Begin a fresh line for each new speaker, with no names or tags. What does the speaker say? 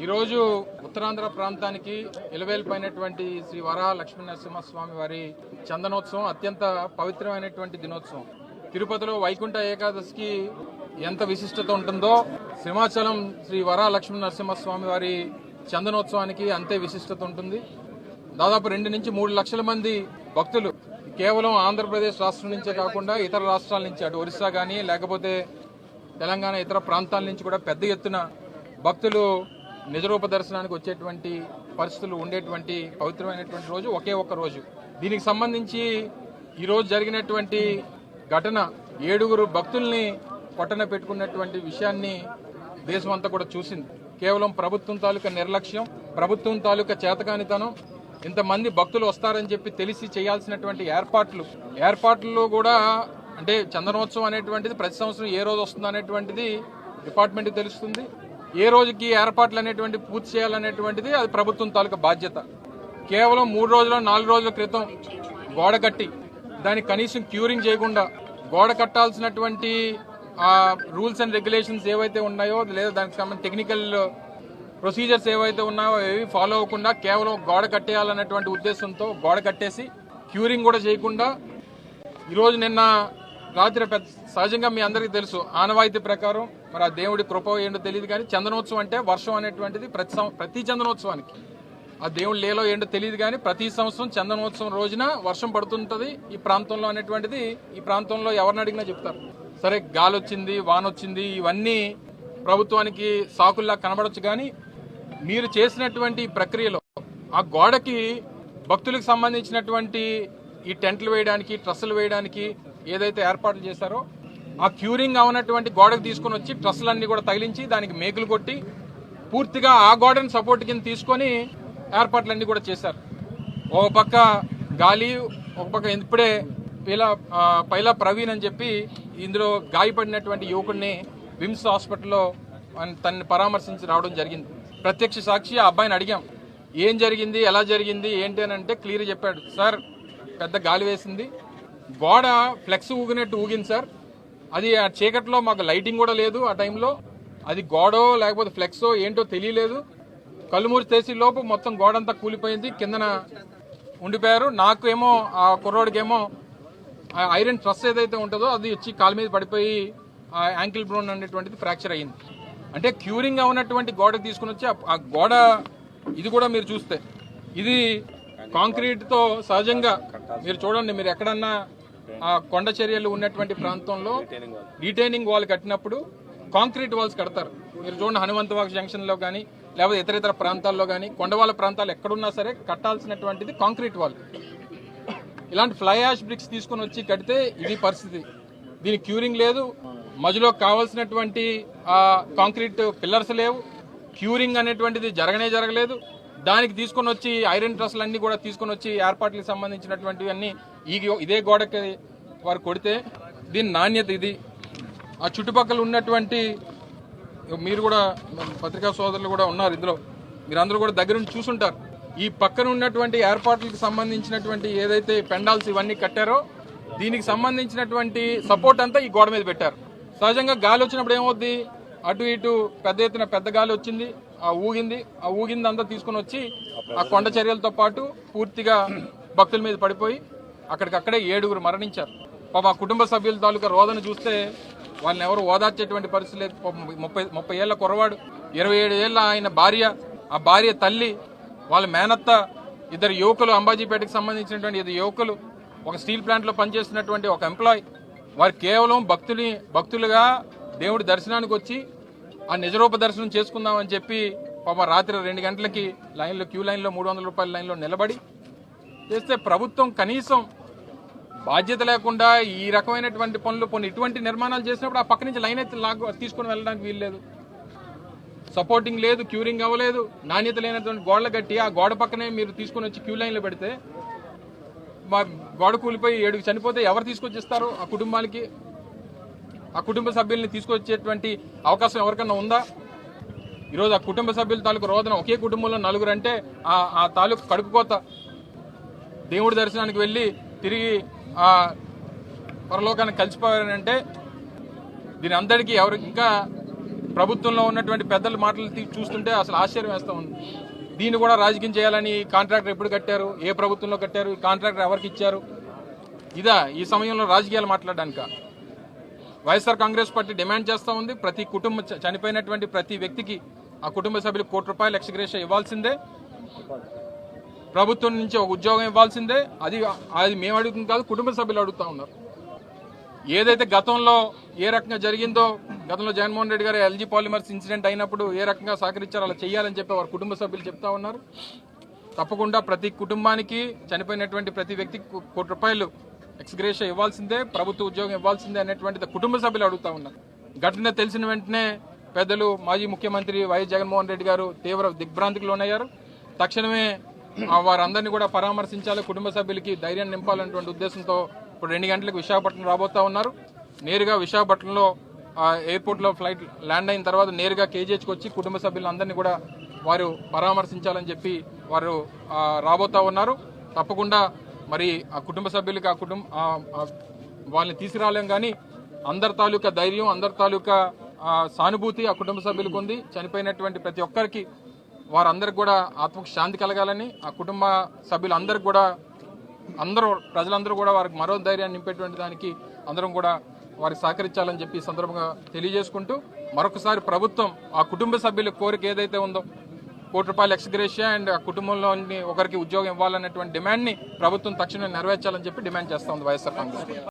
ఈరోజు ఉత్తరాంధ్ర ప్రాంతానికి ఇలవేల్పైనటువంటి శ్రీ వరాహ లక్ష్మీ నరసింహస్వామి వారి చందనోత్సవం అత్యంత పవిత్రమైనటువంటి దినోత్సవం. తిరుపతిలో వైకుంఠ ఏకాదశికి ఎంత విశిష్టత ఉంటుందో సింహాచలం శ్రీ వరాహ లక్ష్మీ నరసింహస్వామి వారి చందనోత్సవానికి అంతే విశిష్టత ఉంటుంది. దాదాపు 2 నుంచి 3 లక్షల మంది భక్తులు కేవలం ఆంధ్రప్రదేశ్ రాష్ట్రం నుంచే కాకుండా ఇతర రాష్ట్రాల నుంచి, అటు ఒరిస్సా కానీ లేకపోతే తెలంగాణ ఇతర ప్రాంతాల నుంచి కూడా పెద్ద ఎత్తున భక్తులు నిజరూప దర్శనానికి వచ్చేటువంటి పరిస్థితులు ఉండేటువంటి పవిత్రమైనటువంటి రోజు ఒకే ఒక్క రోజు. దీనికి సంబంధించి ఈరోజు జరిగినటువంటి ఘటన 7 భక్తుల్ని పొట్టన పెట్టుకున్నటువంటి విషయాన్ని దేశమంతా కూడా చూసింది. కేవలం ప్రభుత్వం తాలూకా నిర్లక్ష్యం, ప్రభుత్వం తాలూకా చేతకానితనం, ఇంతమంది భక్తులు వస్తారని చెప్పి తెలిసి చేయాల్సినటువంటి ఏర్పాట్లలో కూడా, అంటే చందనోత్సవం అనేటువంటిది ప్రతి సంవత్సరం ఏ రోజు వస్తుంది అనేటువంటిది డిపార్ట్మెంట్కి తెలుస్తుంది. ఏ రోజుకి ఏర్పాట్లు అనేటువంటి పూర్తి చేయాలనేటువంటిది అది ప్రభుత్వం తాలూకా బాధ్యత. కేవలం 3 రోజుల 4 రోజుల క్రితం గోడ కట్టి దానికి కనీసం క్యూరింగ్ చేయకుండా, గోడ కట్టాల్సినటువంటి రూల్స్ అండ్ రెగ్యులేషన్స్ ఏవైతే ఉన్నాయో లేదా దానికి సంబంధించిన టెక్నికల్ ప్రొసీజర్స్ ఏవైతే ఉన్నాయో ఏవి ఫాలో అవ్వకుండా కేవలం గోడ కట్టేయాలన్నటువంటి ఉద్దేశంతో గోడ కట్టేసి క్యూరింగ్ కూడా చేయకుండా ఈరోజు నిన్న రాత్రి సహజంగా మీ అందరికీ తెలుసు ఆనవాయితీ ప్రకారం, మరి ఆ దేవుడి కృప ఏంటో తెలియదు కానీ చందనోత్సవం అంటే వర్షం అనేటువంటిది ప్రతి చందనోత్సవానికి ఆ దేవుడి లేలో ఏంటో తెలియదు కానీ ప్రతి సంవత్సరం చందనోత్సవం రోజున వర్షం పడుతుంటది ఈ ప్రాంతంలో అనేటువంటిది ఈ ప్రాంతంలో ఎవరిని అడిగినా చెప్తారు. సరే గాలి వచ్చింది, వాన వచ్చింది, ఇవన్నీ ప్రభుత్వానికి సాకుల్లా కనబడొచ్చు కానీ మీరు చేసినటువంటి ప్రక్రియలో ఆ గోడకి భక్తులకు సంబంధించినటువంటి ఈ టెంట్లు వేయడానికి, ట్రస్సులు వేయడానికి ఏదైతే ఏర్పాట్లు చేశారో ఆ క్యూరింగ్ అవునటువంటి గోడకు తీసుకుని వచ్చి ట్రస్సులన్నీ కూడా తగిలించి దానికి మేకులు కొట్టి పూర్తిగా ఆ గోడని సపోర్ట్ కింద తీసుకొని ఏర్పాట్లన్నీ కూడా చేశారు. ఒక పక్క గాలి, ఒక పక్క ఇప్పుడే పైలా ప్రవీణ్ అని చెప్పి ఇందులో గాయపడినటువంటి యువకుడిని విమ్స్ హాస్పిటల్లో తనని పరామర్శించి రావడం జరిగింది. ప్రత్యక్ష సాక్షి ఆ అబ్బాయిని అడిగాం, ఏం జరిగింది, ఎలా జరిగింది ఏంటి అని అంటే క్లియర్ చెప్పాడు. సార్ పెద్ద గాలి వేసింది, గోడ ఫ్లెక్స్ ఊగినట్టు ఊగింది సార్, అది ఆ చీకట్లో మాకు లైటింగ్ కూడా లేదు ఆ టైంలో, అది గోడో లేకపోతే ఫ్లెక్సో ఏంటో తెలియలేదు, కళ్ళుమూరి చేసి లోపు మొత్తం గోడ అంతా కూలిపోయింది, కిందన ఉండిపోయారు. నాకు ఏమో ఆ కుర్రోడికేమో ఐరన్ ట్రస్ ఏదైతే ఉంటుందో అది వచ్చి కాలు మీద పడిపోయి ఆ యాంకిల్ బ్రోన్ అనేటువంటిది ఫ్రాక్చర్ అయ్యింది. అంటే క్యూరింగ్ ఉన్నటువంటి గోడకు తీసుకుని వచ్చి ఆ గోడ ఇది కూడా మీరు చూస్తే ఇది కాంక్రీట్ తో సహజంగా మీరు చూడండి, మీరు ఎక్కడన్నా ఆ కొండ చర్యలు ఉన్నటువంటి ప్రాంతంలో రిటైనింగ్ వాల్ కట్టినప్పుడు కాంక్రీట్ వాల్స్ కడతారు. మీరు చూడండి హనుమంతవాక్ జంక్షన్ లో కానీ లేకపోతే ఇతర ప్రాంతాల్లో కానీ కొండవాళ్ళ ప్రాంతాలు ఎక్కడున్నా సరే కట్టాల్సినటువంటిది కాంక్రీట్ వాల్. ఇలాంటి ఫ్లై యాష్ బ్రిక్స్ తీసుకుని వచ్చి కడితే ఇది పరిస్థితి. దీని క్యూరింగ్ లేదు, మధ్యలో కావాల్సినటువంటి కాంక్రీట్ పిల్లర్స్ లేవు, క్యూరింగ్ అనేటువంటిది జరగలేదు. దానికి తీసుకొని వచ్చి ఐరన్ ట్రస్లు అన్ని కూడా తీసుకొని వచ్చి ఏర్పాట్లకు సంబంధించినటువంటివి అన్ని ఇదే గోడకి వారు కొడితే దీని నాణ్యత ఇది. ఆ చుట్టుపక్కల ఉన్నటువంటి మీరు కూడా పత్రికా సోదరులు కూడా ఉన్నారు ఇందులో, మీరందరూ కూడా దగ్గర నుంచి చూసుంటారు. ఈ పక్కన ఉన్నటువంటి ఏర్పాట్లకు సంబంధించినటువంటి ఏదైతే పెండాల్స్ ఇవన్నీ కట్టారో దీనికి సంబంధించినటువంటి సపోర్ట్ అంతా ఈ గోడ మీద పెట్టారు. సహజంగా గాలి వచ్చినప్పుడు ఏమవుద్ది, అటు ఇటు పెద్ద ఎత్తున పెద్ద గాలి వచ్చింది, ఆ ఊగింది అంతా తీసుకుని వచ్చి ఆ కొండ చర్యలతో పాటు పూర్తిగా భక్తుల మీద పడిపోయి అక్కడికక్కడే 7 మరణించారు. పాప ఆ కుటుంబ సభ్యుల తాలూకా రోదన చూస్తే వాళ్ళని ఎవరు ఓదార్చేటువంటి పరిస్థితి లేదు. 30 ఏళ్ల కుర్రవాడు, 27 ఏళ్ల ఆయన భార్య, ఆ భార్య తల్లి, వాళ్ళ మేనత్త, 2 యువకులు, అంబాజీపేటకు సంబంధించినటువంటి 2 యువకులు, ఒక స్టీల్ ప్లాంట్ లో పనిచేస్తున్నటువంటి ఒక ఎంప్లాయ్, వారు కేవలం భక్తులుగా దేవుడి దర్శనానికి వచ్చి ఆ నిజరూప దర్శనం చేసుకుందామని చెప్పి పాప రాత్రి 2 గంటలకి క్యూ లైన్లో 300 రూపాయల లైన్లో నిలబడి చేస్తే ప్రభుత్వం కనీసం బాధ్యత లేకుండా ఈ రకమైనటువంటి పనులు ఇటువంటి నిర్మాణాలు చేసినప్పుడు ఆ పక్క నుంచి లైన్ అయితే తీసుకుని వెళ్ళడానికి వీల్లేదు. సపోర్టింగ్ లేదు, క్యూరింగ్ అవ్వలేదు, నాణ్యత లేనటువంటి గోడలు కట్టి ఆ గోడ పక్కనే మీరు తీసుకుని వచ్చి క్యూ లైన్లో పెడితే మా గోడ కూలిపోయి 7 చనిపోతే ఎవరు తీసుకొచ్చిస్తారు ఆ కుటుంబాలకి? ఆ కుటుంబ సభ్యుల్ని తీసుకొచ్చేటువంటి అవకాశం ఎవరికన్నా ఉందా? ఈరోజు ఆ కుటుంబ సభ్యుల తాలూకు రోదన, ఒకే కుటుంబంలో 4 అంటే ఆ తాలూకు కడుపుకోత. దేవుడి దర్శనానికి వెళ్ళి తిరిగి పరలోకానికి కలిసిపోయారంటే దీని అందరికీ ఎవరు ఇంకా ప్రభుత్వంలో ఉన్నటువంటి పెద్దల మాటలు చూస్తుంటే అసలు ఆశ్చర్యం వేస్తూ ఉంది. దీన్ని కూడా రాజకీయం చేయాలని కాంట్రాక్టర్ ఎప్పుడు కట్టారు, ఏ ప్రభుత్వంలో కట్టారు, ఈ కాంట్రాక్టర్ ఎవరికి ఇచ్చారు, ఇదా ఈ సమయంలో రాజకీయాలు మాట్లాడడానిక? వైఎస్ఆర్ కాంగ్రెస్ పార్టీ డిమాండ్ చేస్తూ ఉంది, ప్రతి కుటుంబం చనిపోయినటువంటి ప్రతి వ్యక్తికి ఆ కుటుంబ సభ్యులకు ₹1 కోటి ఎక్స్గ్రేషియా ఇవ్వాల్సిందే, ప్రభుత్వం నుంచి ఒక ఉద్యోగం ఇవ్వాల్సిందే. అది మేము అడుగుతుంది కాదు, కుటుంబ సభ్యులు అడుగుతా ఉన్నారు. ఏదైతే గతంలో ఏ రకంగా జరిగిందో, గతంలో జగన్మోహన్ రెడ్డి గారు ఎల్జీ పాలిమర్స్ ఇన్సిడెంట్ అయినప్పుడు ఏ రకంగా సహకరించారో అలా చేయాలని చెప్పి వారి కుటుంబ సభ్యులు చెప్తా ఉన్నారు. తప్పకుండా ప్రతి కుటుంబానికి చనిపోయినటువంటి ప్రతి వ్యక్తికి ₹1 కోటి ఎక్స్గ్రేషియా ఇవ్వాల్సిందే, ప్రభుత్వ ఉద్యోగం ఇవ్వాల్సిందే అనేటువంటిది కుటుంబ సభ్యులు అడుగుతా ఉన్నారు. ఘటన తెలిసిన వెంటనే పెద్దలు మాజీ ముఖ్యమంత్రి వైఎస్ జగన్మోహన్ రెడ్డి గారు తీవ్ర దిగ్భ్రాంతికి లోనయ్యారు. తక్షణమే వారందరినీ కూడా పరామర్శించాలి, కుటుంబ సభ్యులకి ధైర్యం నింపాలనేటువంటి ఉద్దేశంతో ఇప్పుడు 2 గంటలకు విశాఖపట్నం రాబోతా ఉన్నారు. నేరుగా విశాఖపట్నంలో ఎయిర్పోర్ట్లో ఫ్లైట్ ల్యాండ్ అయిన తర్వాత నేరుగా కేజీహెచ్కి వచ్చి కుటుంబ సభ్యులందరినీ కూడా వారు పరామర్శించాలని చెప్పి వారు రాబోతా ఉన్నారు. తప్పకుండా మరి ఆ కుటుంబ సభ్యులకి వాళ్ళని తీసుకురాలేం, కానీ అందరి తాలూకా ధైర్యం, అందరి తాలూకా సానుభూతి ఆ కుటుంబ సభ్యులకు ఉంది. చనిపోయినటువంటి ప్రతి ఒక్కరికి వారందరికి కూడా ఆత్మకు శాంతి కలగాలని, ఆ కుటుంబ సభ్యులందరికీ కూడా ప్రజలందరూ కూడా వారికి మరో ధైర్యాన్ని నింపేటువంటి దానికి అందరం కూడా వారికి సహకరించాలని చెప్పి సందర్భంగా తెలియజేసుకుంటూ, మరొకసారి ప్రభుత్వం ఆ కుటుంబ సభ్యుల కోరిక ఏదైతే ఉందో ₹1 కోటి ఎక్స్గ్రేషియా అండ్ ఆ కుటుంబంలోని ఒకరికి ఉద్యోగం ఇవ్వాలనేటువంటి డిమాండ్ని ప్రభుత్వం తక్షణమే నెరవేర్చాలని చెప్పి డిమాండ్ చేస్తా ఉంది వైఎస్ఆర్ కాంగ్రెస్.